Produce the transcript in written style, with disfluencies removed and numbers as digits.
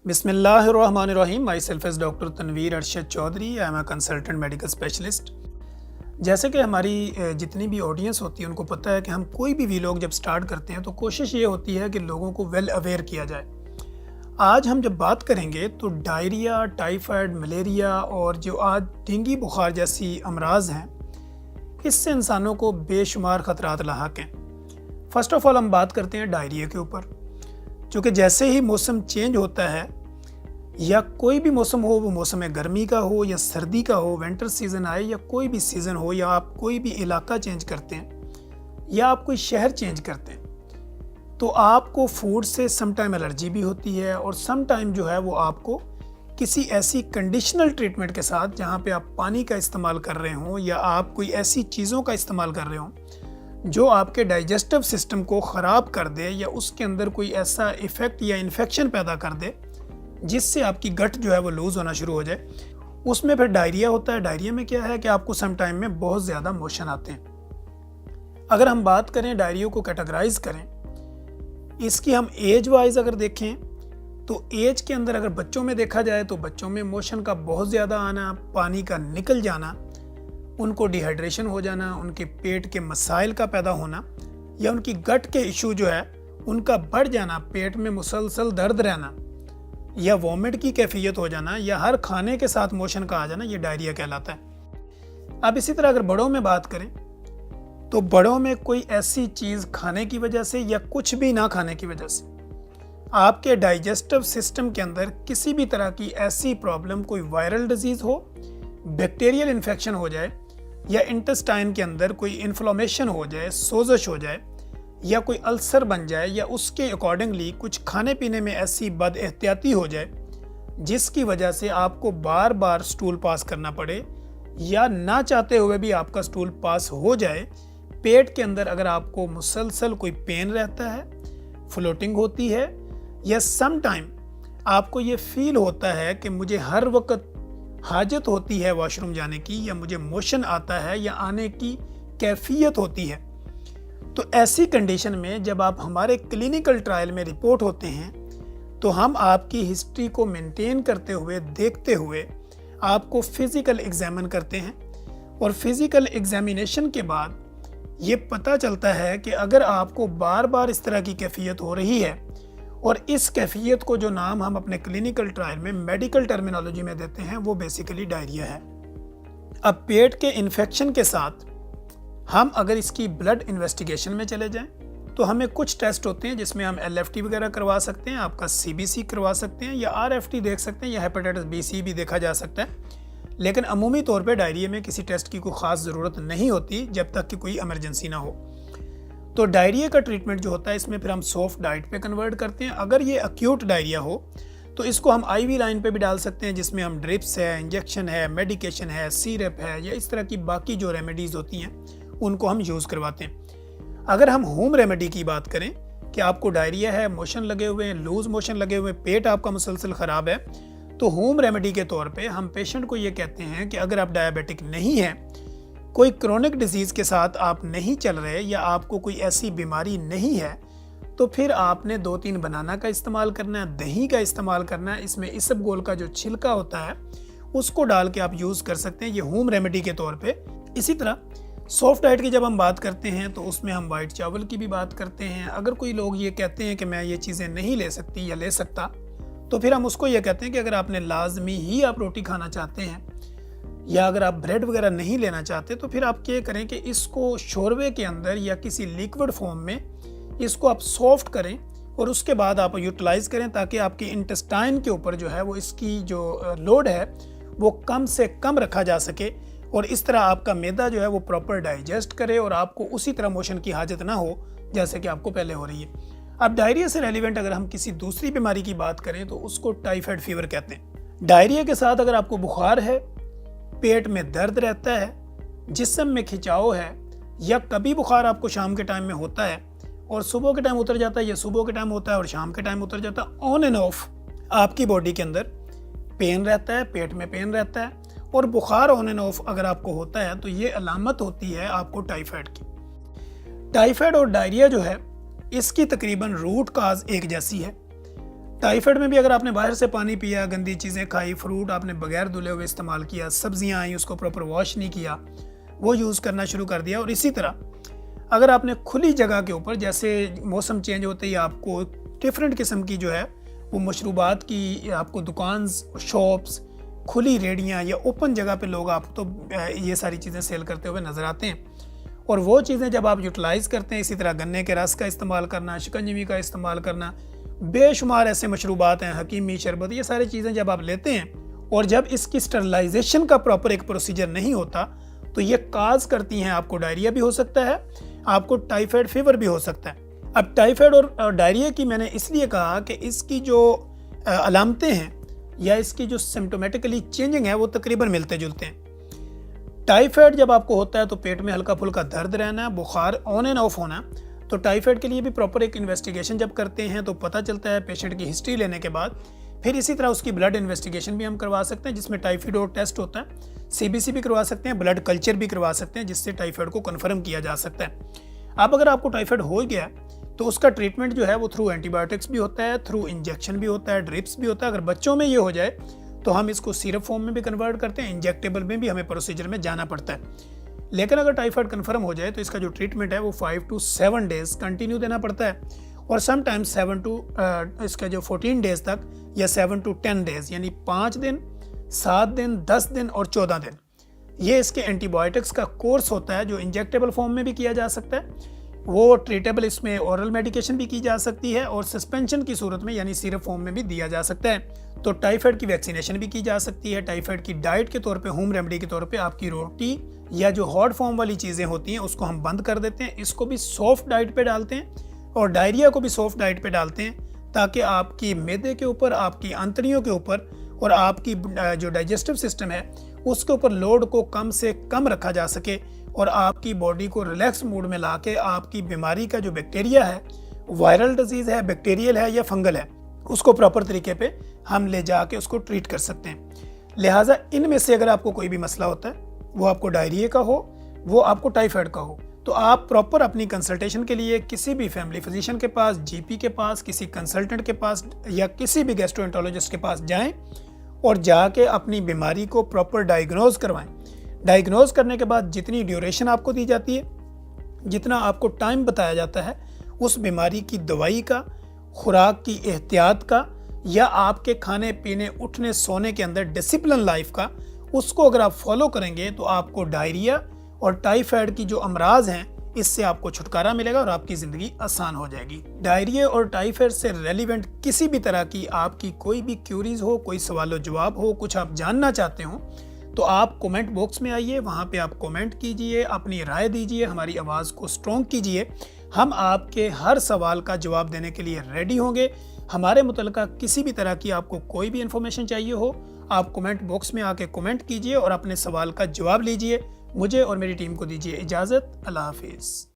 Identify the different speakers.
Speaker 1: बिस्मिल्लाहिर्रहमानिर्रहीम। Myself is doctor Tanvir Arshad Chaudhary. I am a consultant medical specialist. जैसे कि हमारी जितनी भी ऑडियंस होती है उनको पता है कि हम कोई भी वीलॉग जब स्टार्ट करते हैं तो कोशिश ये होती है कि लोगों को वेल अवेयर किया जाए। आज हम जब बात करेंगे तो डायरिया, टाइफाइड, मलेरिया और जो आज डेंगू बुखार जैसी अमराज हैं, इससे इंसानों को बेशुमार ख़तरात लाहक हैं। फ़र्स्ट ऑफ़ ऑल हम बात करते हैं डायरिया के ऊपर, क्योंकि जैसे ही मौसम चेंज होता है या कोई भी मौसम हो, वो मौसम गर्मी का हो या सर्दी का हो, विंटर सीज़न आए या कोई भी सीज़न हो, या आप कोई भी इलाका चेंज करते हैं या आप कोई शहर चेंज करते हैं, तो आपको फूड से सम टाइम एलर्जी भी होती है और सम टाइम जो है वो आपको किसी ऐसी कंडीशनल ट्रीटमेंट के साथ, जहाँ पे आप पानी का इस्तेमाल कर रहे हों या आप कोई ऐसी चीज़ों का इस्तेमाल कर रहे हों जो आपके डाइजेस्टिव सिस्टम को ख़राब कर दे या उसके अंदर कोई ऐसा इफ़ेक्ट या इन्फेक्शन पैदा कर दे जिससे आपकी गट जो है वो लूज़ होना शुरू हो जाए, उसमें फिर डायरिया होता है। डायरिया में क्या है कि आपको सम टाइम में बहुत ज़्यादा मोशन आते हैं। अगर हम बात करें डायरिया को कैटेगराइज करें, इसकी हम एज वाइज अगर देखें तो एज के अंदर अगर बच्चों में देखा जाए तो बच्चों में मोशन का बहुत ज़्यादा आना, पानी का निकल जाना, उनको डिहाइड्रेशन हो जाना, उनके पेट के मसाइल का पैदा होना या उनकी गट के इशू जो है उनका बढ़ जाना, पेट में मुसलसल दर्द रहना या वॉमिट की कैफियत हो जाना या हर खाने के साथ मोशन का आ जाना, ये डायरिया कहलाता है। अब इसी तरह अगर बड़ों में बात करें तो बड़ों में कोई ऐसी चीज़ खाने की वजह से या कुछ भी ना खाने की वजह से आपके डाइजेस्टिव सिस्टम के अंदर किसी भी तरह की ऐसी प्रॉब्लम, कोई वायरल डिजीज़ हो, बैक्टीरियल इन्फेक्शन हो जाए या इंटेस्टाइन के अंदर कोई इन्फ्लेमेशन हो जाए, सोजश हो जाए या कोई अल्सर बन जाए या उसके अकॉर्डिंगली कुछ खाने पीने में ऐसी बदएहतियाती हो जाए जिसकी वजह से आपको बार बार स्टूल पास करना पड़े या ना चाहते हुए भी आपका स्टूल पास हो जाए, पेट के अंदर अगर आपको मुसलसल कोई पेन रहता है, फ्लोटिंग होती है या सम टाइम आपको ये फील होता है कि मुझे हर वक्त हाजत होती है वॉशरूम जाने की या मुझे मोशन आता है या आने की कैफियत होती है, तो ऐसी कंडीशन में जब आप हमारे क्लिनिकल ट्रायल में रिपोर्ट होते हैं तो हम आपकी हिस्ट्री को मेंटेन करते हुए, देखते हुए आपको फिज़िकल एग्जामिन करते हैं और फिज़िकल एग्जामिनेशन के बाद ये पता चलता है कि अगर आपको बार बार इस तरह की कैफियत हो रही है और इस कैफियत को जो नाम हम अपने क्लिनिकल ट्रायल में मेडिकल टर्मिनोलॉजी में देते हैं वो बेसिकली डायरिया है। अब पेट के इन्फेक्शन के साथ हम अगर इसकी ब्लड इन्वेस्टिगेशन में चले जाएं तो हमें कुछ टेस्ट होते हैं जिसमें हम LFT वगैरह करवा सकते हैं, आपका CBC करवा सकते हैं या RFT देख सकते हैं या हेपेटाइटिस B/C भी देखा जा सकता है, लेकिन अमूमी तौर पे डायरिया में किसी टेस्ट की कोई ख़ास ज़रूरत नहीं होती जब तक कि कोई इमरजेंसी ना हो। तो डायरिया का ट्रीटमेंट जो होता है इसमें फिर हम सॉफ्ट डाइट पे कन्वर्ट करते हैं। अगर ये एक्यूट डायरिया हो तो इसको हम IV लाइन पे भी डाल सकते हैं, जिसमें हम ड्रिप्स है, इंजेक्शन है, मेडिकेशन है, सिरप है या इस तरह की बाकी जो रेमेडीज़ होती हैं उनको हम यूज़ करवाते हैं। अगर हम होम रेमेडी की बात करें कि आपको डायरिया है, मोशन लगे हुए हैं, लूज मोशन लगे हुए हैं, पेट आपका मुसलसल ख़राब है, तो होम रेमेडी के तौर पे हम पेशेंट को ये कहते हैं कि अगर आप डायबिटिक नहीं हैं, कोई क्रोनिक डिजीज़ के साथ आप नहीं चल रहे या आपको कोई ऐसी बीमारी नहीं है, तो फिर आपने 2-3 बनाना का इस्तेमाल करना है, दही का इस्तेमाल करना है, इसमें इसबगोल का जो छिलका होता है उसको डाल के आप यूज़ कर सकते हैं, ये होम रेमेडी के तौर पे। इसी तरह सॉफ्ट डाइट की जब हम बात करते हैं तो उसमें हम वाइट चावल की भी बात करते हैं। अगर कोई लोग ये कहते हैं कि मैं ये चीज़ें नहीं ले सकती या ले सकता, तो फिर हम उसको ये कहते हैं कि अगर आपने लाजमी ही आप रोटी खाना चाहते हैं या अगर आप ब्रेड वगैरह नहीं लेना चाहते तो फिर आप क्या करें कि इसको शोरबे के अंदर या किसी लिक्विड फॉर्म में इसको आप सॉफ्ट करें और उसके बाद आप यूटिलाइज़ करें, ताकि आपके इंटेस्टाइन के ऊपर जो है वो इसकी जो लोड है वो कम से कम रखा जा सके और इस तरह आपका मैदा जो है वो प्रॉपर डाइजेस्ट करे और आपको उसी तरह मोशन की हाजत ना हो जैसे कि आपको पहले हो रही है। अब डायरिया से रेलिवेंट अगर हम किसी दूसरी बीमारी की बात करें तो उसको टाइफाइड फीवर कहते हैं। डायरिया के साथ अगर आपको बुखार है, पेट में दर्द रहता है, जिस्म में खिंचाव है या कभी बुखार आपको शाम के टाइम में होता है और सुबह के टाइम उतर जाता है या सुबह के टाइम होता है और शाम के टाइम उतर जाता है, ऑन एंड ऑफ आपकी बॉडी के अंदर पेन रहता है, पेट में पेन रहता है और बुखार ऑन एंड ऑफ अगर आपको होता है तो ये अलामत होती है आपको टाइफाइड की। टाइफाइड और डायरिया जो है इसकी तकरीबन रूट काज एक जैसी है। टाइफाइड में भी अगर आपने बाहर से पानी पिया, गंदी चीज़ें खाई, फ्रूट आपने बगैर धुले हुए इस्तेमाल किया, सब्जियां आई उसको प्रॉपर वॉश नहीं किया, वो यूज़ करना शुरू कर दिया। और इसी तरह अगर आपने खुली जगह के ऊपर, जैसे मौसम चेंज होते ही आपको डिफरेंट किस्म की जो है वो मशरूबात की आपको दुकान, शॉप्स, खुली रेडियाँ या ओपन जगह पे लोग आप तो ये सारी चीज़ें सेल करते हुए नज़र आते हैं। और वो चीज़ें जब आप यूटिलाइज़ करते हैं, इसी तरह गन्ने के रस का इस्तेमाल करना, शिकंजवी का इस्तेमाल करना, बेशुमार ऐसे मशरूबात हैं, हकीमी शरबत, ये सारी चीज़ें जब आप लेते हैं और जब इसकी स्टरलाइजेशन का प्रॉपर एक प्रोसीजर नहीं होता तो ये काज करती हैं, आपको डायरिया भी हो सकता है, आपको टाइफाइड फीवर भी हो सकता है। अब टाइफाइड और डायरिया की मैंने इसलिए कहा कि इसकी जो अलामतें हैं या इसकी जो सिम्टोमेटिकली चेंजिंग है वो तकरीबन मिलते जुलते हैं। टाइफाइड जब आपको होता है तो पेट में हल्का फुल्का दर्द रहना, बुखार ऑन एंड ऑफ होना। तो टाइफाइड के लिए भी प्रॉपर एक इन्वेस्टिगेशन जब करते हैं तो पता चलता है पेशेंट की हिस्ट्री लेने के बाद। फिर इसी तरह उसकी ब्लड इन्वेस्टिगेशन भी हम करवा सकते हैं जिसमें टाइफाइड और टेस्ट होता है, सीबीसी भी करवा सकते हैं, ब्लड कल्चर भी करवा सकते हैं जिससे टाइफाइड को कन्फर्म किया जा सकता है। अब अगर आपको टाइफाइड हो गया तो उसका ट्रीटमेंट जो है वो थ्रू एंटीबायोटिक्स भी होता है, थ्रू इंजेक्शन भी होता है, ड्रिप्स भी होता है। अगर बच्चों में ये हो जाए तो हम इसको सिरप फॉर्म में भी कन्वर्ट करते हैं, इंजेक्टेबल में भी हमें प्रोसीजर में जाना पड़ता है। लेकिन अगर टाइफाइड कन्फर्म हो जाए तो इसका जो ट्रीटमेंट है वो 5 to 7 डेज कंटिन्यू देना पड़ता है और समटाइम्स 7 to इसका जो 14 डेज तक या 7 to 10 डेज यानी 5 दिन, 7 दिन, 10 दिन और 14 दिन, ये इसके एंटीबायोटिक्स का कोर्स होता है जो इंजेक्टेबल फॉर्म में भी किया जा सकता है। वो ट्रीटेबल, इसमें ओरल मेडिकेशन भी की जा सकती है और सस्पेंशन की सूरत में यानी सिरप फॉर्म में भी दिया जा सकता है। तो टाइफाइड की वैक्सीनेशन भी की जा सकती है। टाइफाइड की डाइट के तौर पे, होम रेमेडी के तौर पे आपकी रोटी या जो हॉट फॉर्म वाली चीज़ें होती हैं उसको हम बंद कर देते हैं, इसको भी सॉफ्ट डाइट पे डालते हैं और डायरिया को भी सॉफ्ट डाइट पे डालते हैं ताकि आपकी मैदे के ऊपर, आपकी आंतड़ियों के ऊपर और आपकी जो डाइजेस्टिव सिस्टम है उसके ऊपर लोड को कम से कम रखा जा सके और आपकी बॉडी को रिलैक्स मूड में लाके आपकी बीमारी का जो बैक्टीरिया है, वायरल डिजीज़ है, बैक्टीरियल है या फंगल है, उसको प्रॉपर तरीके पे हम ले जाके उसको ट्रीट कर सकते हैं। लिहाजा इनमें से अगर आपको कोई भी मसला होता है, वो आपको डायरिया का हो, वो आपको टाइफाइड का हो, तो आप प्रॉपर अपनी कंसल्टेशन के लिए किसी भी फैमिली फिजिशियन के पास, जीपी के पास, किसी कंसल्टेंट के पास या किसी भी गैस्ट्रोएंटरोलॉजिस्ट के पास जाएं और जाके अपनी बीमारी को प्रॉपर डायग्नोज करवाएं। डायग्नोज करने के बाद जितनी ड्यूरेशन आपको दी जाती है, जितना आपको टाइम बताया जाता है, उस बीमारी की दवाई का, खुराक की एहतियात का या आपके खाने पीने, उठने सोने के अंदर डिसिप्लिन लाइफ का, उसको अगर आप फॉलो करेंगे तो आपको डायरिया और टाइफाइड की जो अमराज हैं इससे आपको छुटकारा मिलेगा और आपकी ज़िंदगी आसान हो जाएगी। डायरिया और टाइफाइड से रेलिवेंट किसी भी तरह की आपकी कोई भी क्यूरीज हो, कोई सवाल जवाब हो, कुछ आप जानना चाहते हो तो आप कमेंट बॉक्स में आइए, वहाँ पे आप कमेंट कीजिए, अपनी राय दीजिए, हमारी आवाज़ को स्ट्रॉन्ग कीजिए। हम आपके हर सवाल का जवाब देने के लिए रेडी होंगे। हमारे मुतल्लिक़ किसी भी तरह की आपको कोई भी इन्फॉर्मेशन चाहिए हो, आप कमेंट बॉक्स में आके कमेंट कीजिए और अपने सवाल का जवाब लीजिए। मुझे और मेरी टीम को दीजिए इजाज़त। अल्लाह हाफिज़।